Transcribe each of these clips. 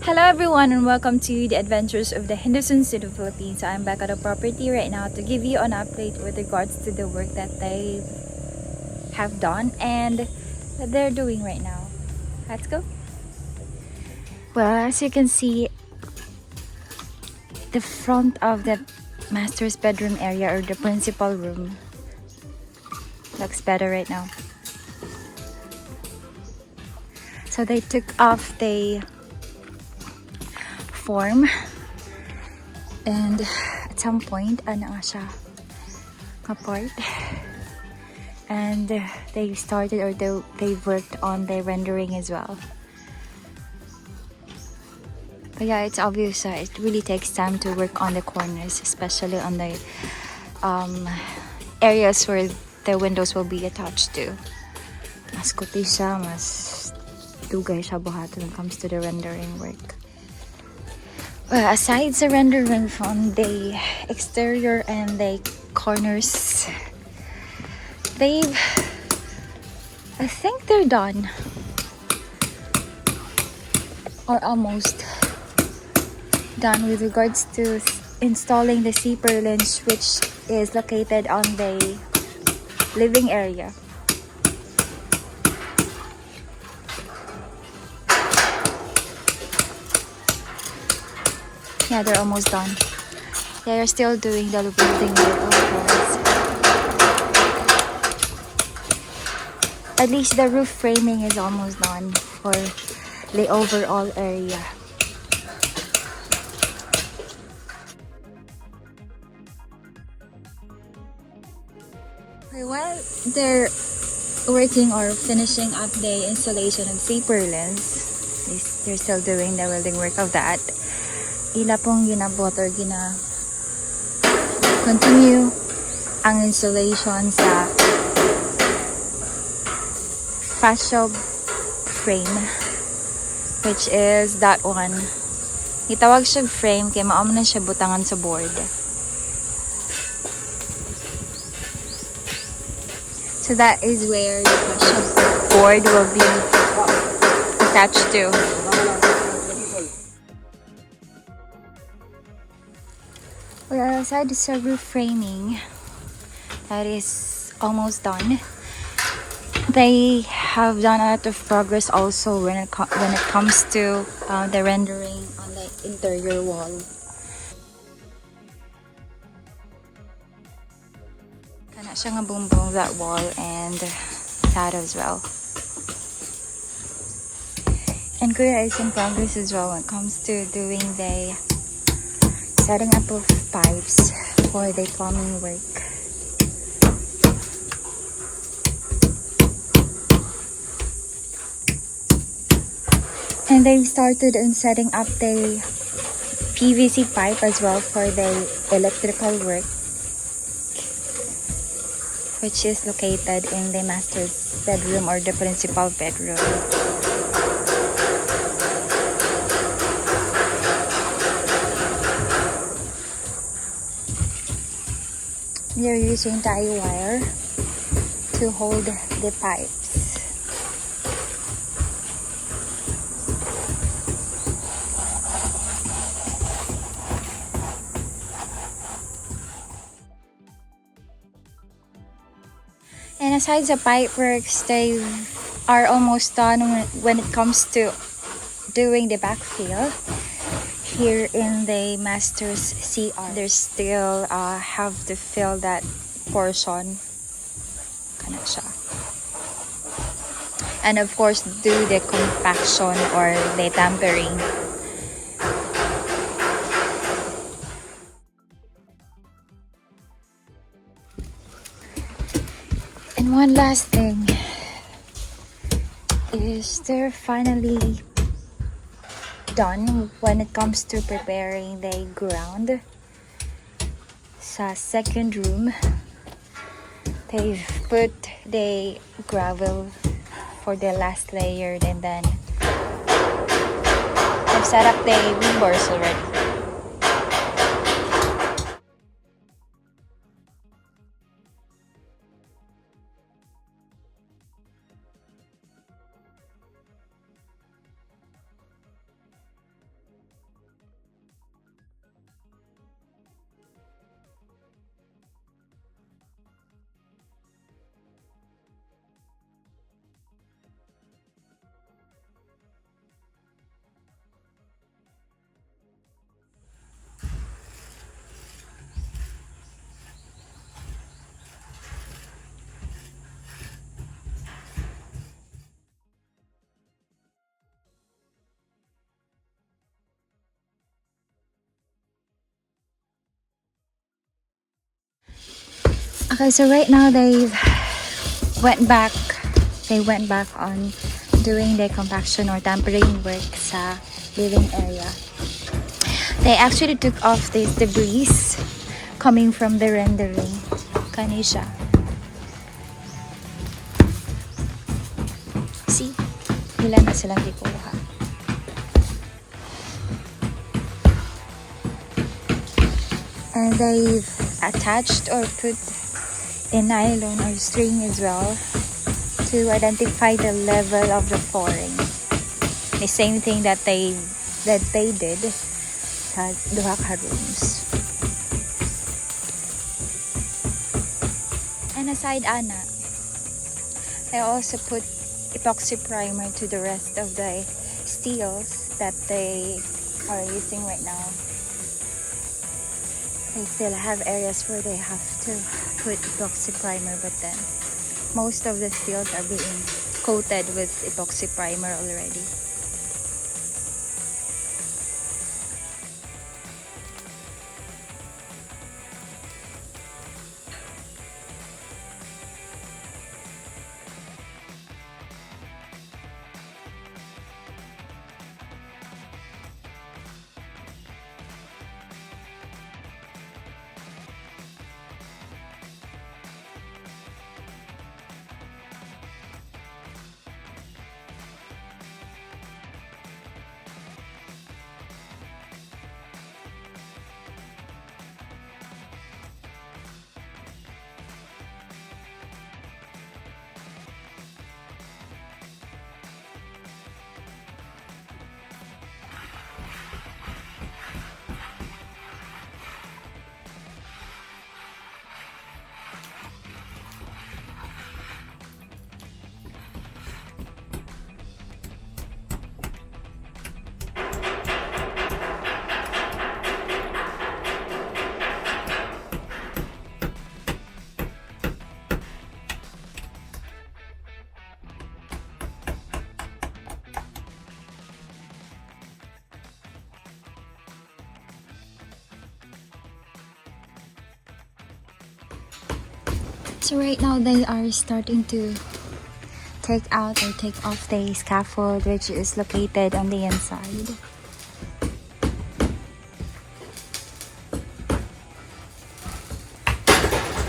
Hello everyone and welcome to the adventures of the Henderson City, Philippines. I'm back at the property right now to give you an update with regards to the work that they have done and that they're doing right now. Let's go. Well, as you can see, the front of the master's bedroom area or the principal room looks better right now. So they took off the form and at some point, ano nga siya, kaport. And they started or they worked on the rendering as well. But yeah, it's obvious that it really takes time to work on the corners, especially on the areas where the windows will be attached to. Mas kuti siya, mas dugay siya buhat when it comes to the rendering work. Well, aside sa rendering from the exterior and the corners, I think they're done. Or almost done with regards to installing the sea purlins, which is located on the living area. Yeah, they're almost done. They are still doing the building work, of course. At least the roof framing is almost done for the overall area. While they're working or finishing up the installation of sea purlins, they're still doing the welding work of that. Ila pong ginabot or continue ang installation sa fascia frame, which is that one. Itawag siya frame kaya maam na siya butangan sa board. So that is where the fascia board will be attached to. Well, aside the roof framing, that is almost done. They have done a lot of progress also when it comes to the rendering on the interior wall. Kana siya nga bumbong that wall and that as well. And Kuya is in progress as well when it comes to doing the setting up of pipes for the plumbing work. And they started in setting up the PVC pipe as well for the electrical work, which is located in the master's bedroom or the principal bedroom. They're using tie wire to hold the pipes. And aside the pipe works, they are almost done when it comes to doing the backfill. Here in the master's CR, they still have to fill that portion. Kana siya. And of course, do the compaction or the tampering. And one last thing is they're finally done when it comes to preparing the ground sa second room. They've put the gravel for the last layer and then they've set up the rebar already. Okay, so right now went back they went back on doing the compaction or tampering work sa living area. They actually took off this debris coming from the rendering. Kani siya. See? Ilan na silang ikuha. And they've attached or put a nylon or string as well to identify the level of the flooring. The same thing that they did sa duha ka rooms. And aside ana, they also put epoxy primer to the rest of the steels that they are using right now. They still have areas where they have to put epoxy primer, but then most of the steels are being coated with epoxy primer already. So right now they are starting to take out or take off the scaffold which is located on the inside.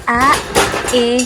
Ah, eh.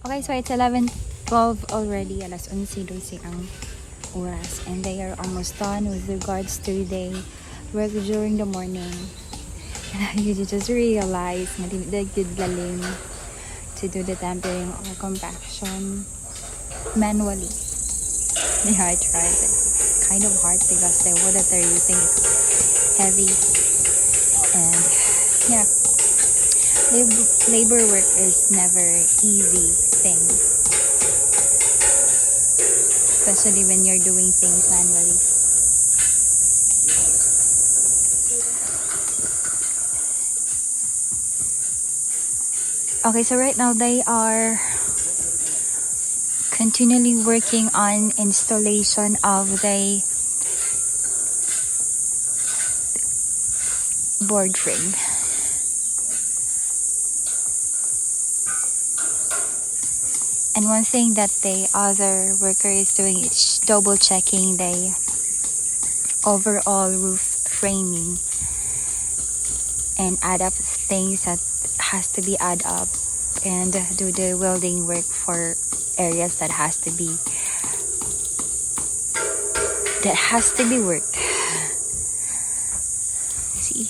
Okay, so it's 11:12 already. Alas 11:12 ang oras. And they are almost done with regards to the work during the morning. And you just realize na di galing to do the tempering or compaction manually. Yeah, I tried it. It's kind of hard because the wood that they're using is heavy, and yeah, labor work is never easy thing, especially when you're doing things manually. Okay, so right now they are continually working on installation of the board frame. And one thing that the other worker is doing is double checking the overall roof framing and add up things that has to be add up, and do the welding work for areas that has to be worked. See,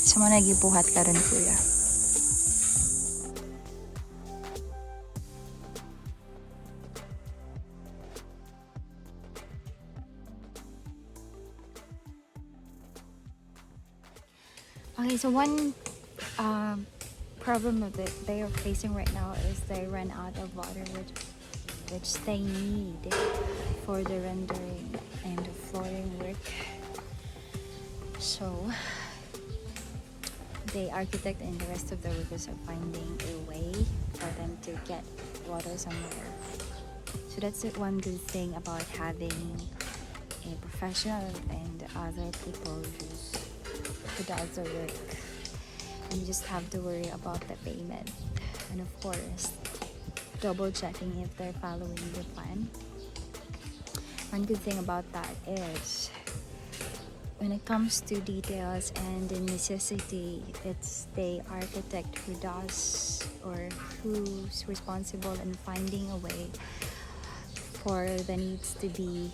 Sumana gibuhat karon kuya. Okay, so one problem that they are facing right now is they run out of water, which they need for the rendering and the flooring work. So the architect and the rest of the workers are finding a way for them to get water somewhere. So that's the one good thing about having a professional and other people who does the work. And you just have to worry about the payment, and of course double checking if they're following the plan. One good thing about that is when it comes to details and the necessity, it's the architect who does or who's responsible in finding a way for the needs to be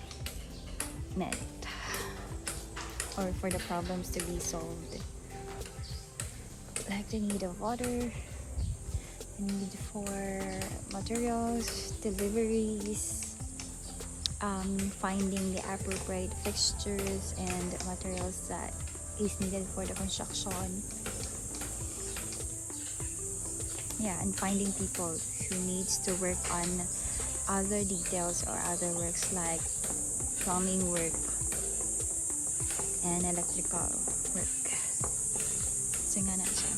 met or for the problems to be solved. Like the need of water, the need for materials, deliveries, finding the appropriate fixtures and materials that is needed for the construction. Yeah, and finding people who needs to work on other details or other works like plumbing work and electrical work. So nga na siya.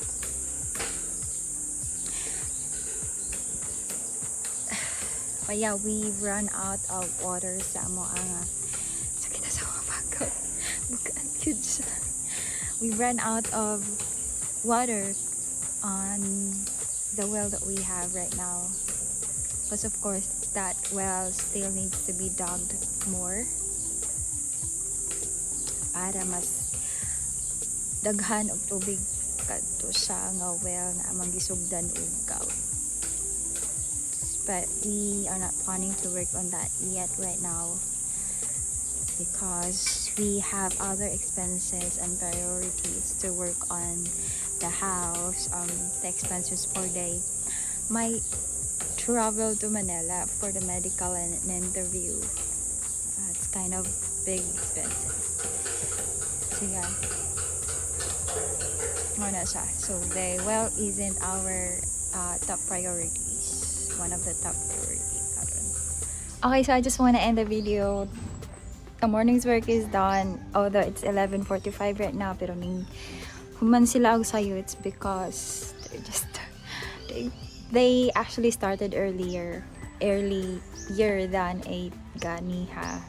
But yeah, we've run out of water sa amo ang sakit na sa mga bagot. We ran out of water on the well that we have right now, because of course that well still needs to be dug more para mas daghan og tubig kadto sa nga well na amang gisugdan og gout. But we are not planning to work on that yet right now because we have other expenses and priorities to work on the house, the expenses for my travel to Manila for the medical and an interview. It's kind of big expenses. So yeah, na siya. So the well isn't our top priorities. One of the top priorities. Okay, so I just want to end the video. The morning's work is done, although it's 11:45 right now, pero ning human sila og sayo, it's because they actually started earlier than 8 ganiha.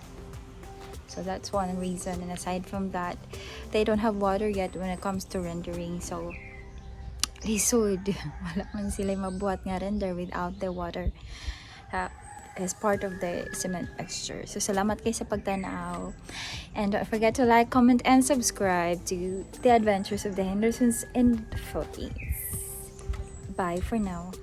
So that's one reason, and aside from that, they don't have water yet when it comes to rendering. So lisod, wala man sila mabuhat nga render without the water as part of the cement mixture. So salamat kayo sa pagtanaw, and don't forget to like, comment, and subscribe to The Adventures of the Hendersons in the Philippines. Bye for now.